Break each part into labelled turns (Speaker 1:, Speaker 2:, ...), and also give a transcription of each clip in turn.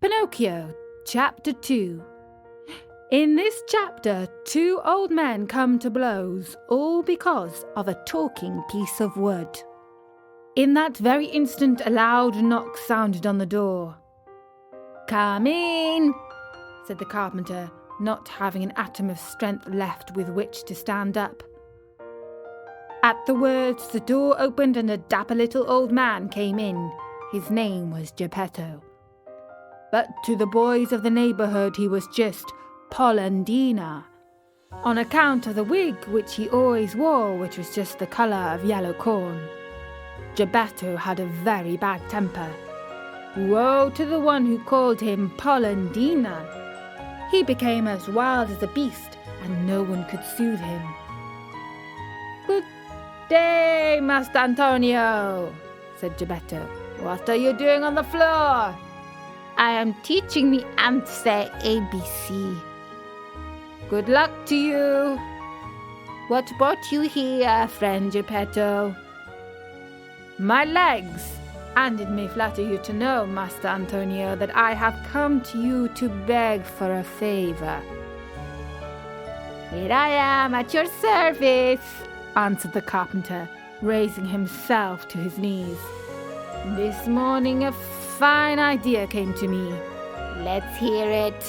Speaker 1: Pinocchio Chapter 2. In this chapter, two old men come to blows, all because of a talking piece of wood. In that very instant, a loud knock sounded on the door. "Come in," said the carpenter, not having an atom of strength left with which to stand up. At the words, the door opened and a dapper little old man came in. His name was Geppetto. But to the boys of the neighbourhood he was just Polendina, on account of the wig which he always wore, which was just the colour of yellow corn. Geppetto had a very bad temper. Woe to the one who called him Polendina! He became as wild as a beast, and no one could soothe him. "Good day, Master Antonio," said Geppetto. "What are you doing on the floor?" "I am teaching the ants their ABC. "Good luck to you. What brought you here, friend Geppetto?" "My legs, and it may flatter you to know, Master Antonio, that I have come to you to beg for a favour." "Here I am at your service," answered the carpenter, raising himself to his knees. "This morning a fine idea came to me." "Let's hear it."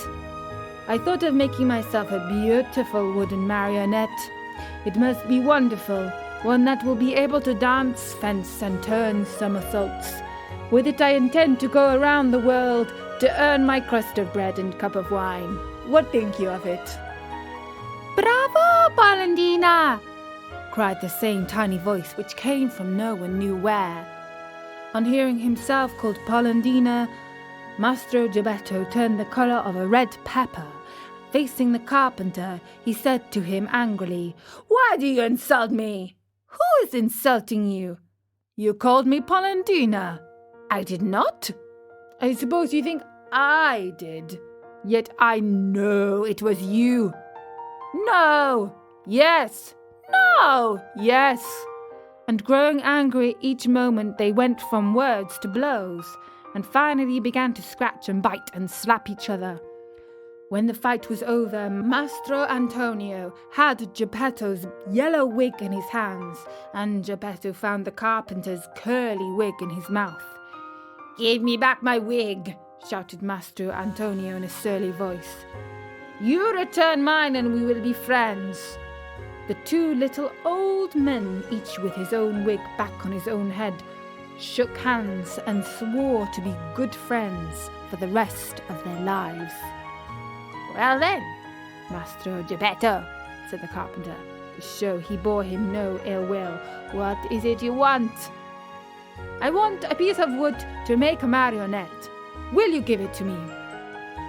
Speaker 1: "I thought of making myself a beautiful wooden marionette. It must be wonderful, one that will be able to dance, fence, and turn somersaults. With it I intend to go around the world to earn my crust of bread and cup of wine. What think you of it?" "Bravo, Polendina!" cried the same tiny voice which came from no one knew where. On hearing himself called Polendina, Mastro Geppetto turned the colour of a red pepper. Facing the carpenter, he said to him angrily, "Why do you insult me?" "Who is insulting you?" "You called me Polendina." "I did not." "I suppose you think I did. Yet I know it was you." "No." "Yes." "No." "Yes." And growing angry each moment, they went from words to blows, and finally began to scratch and bite and slap each other. When the fight was over, Mastro Antonio had Geppetto's yellow wig in his hands, and Geppetto found the carpenter's curly wig in his mouth. "Give me back my wig," shouted Mastro Antonio in a surly voice. "You return mine and we will be friends." The two little old men, each with his own wig back on his own head, shook hands and swore to be good friends for the rest of their lives. "Well then, Mastro Geppetto," said the carpenter, to show he bore him no ill will, "what is it you want?" "I want a piece of wood to make a marionette. Will you give it to me?"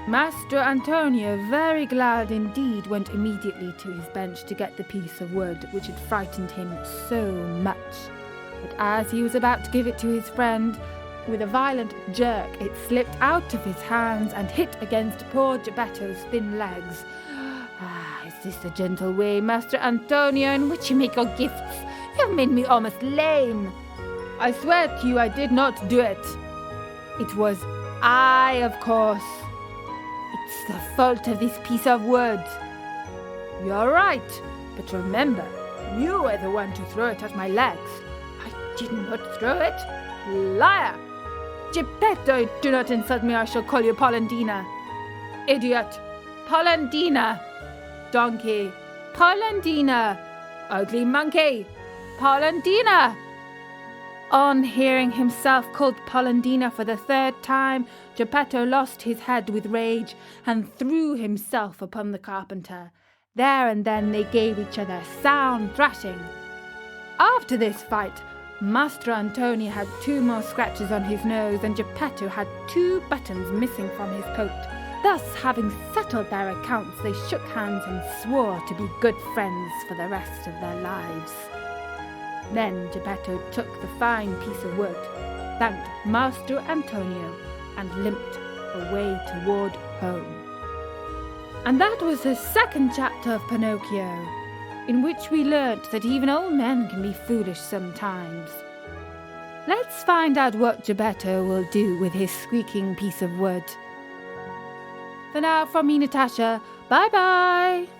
Speaker 1: Mastro Antonio, very glad indeed, went immediately to his bench to get the piece of wood which had frightened him so much. But as he was about to give it to his friend, with a violent jerk it slipped out of his hands and hit against poor Geppetto's thin legs. "Ah, is this the gentle way, Master Antonio, in which you make your gifts? You have made me almost lame." "I swear to you I did not do it." "It was I, of course." "It's the fault of this piece of wood." "You're right, but remember, you were the one to throw it at my legs." "I did not throw it." "Liar!" "Geppetto, do not insult me, I shall call you Polendina." "Idiot!" "Polendina!" "Donkey!" "Polendina!" "Ugly monkey!" "Polendina!" On hearing himself called Polendina for the third time, Geppetto lost his head with rage and threw himself upon the carpenter. There and then they gave each other a sound thrashing. After this fight, Mastro Antonio had 2 more scratches on his nose, and Geppetto had 2 buttons missing from his coat. Thus, having settled their accounts, they shook hands and swore to be good friends for the rest of their lives. Then Geppetto took the fine piece of wood, thanked Mastro Antonio, and limped away toward home. And that was the second chapter of Pinocchio, in which we learnt that even old men can be foolish sometimes. Let's find out what Geppetto will do with his squeaking piece of wood. For now, from me, Natasha. Bye bye.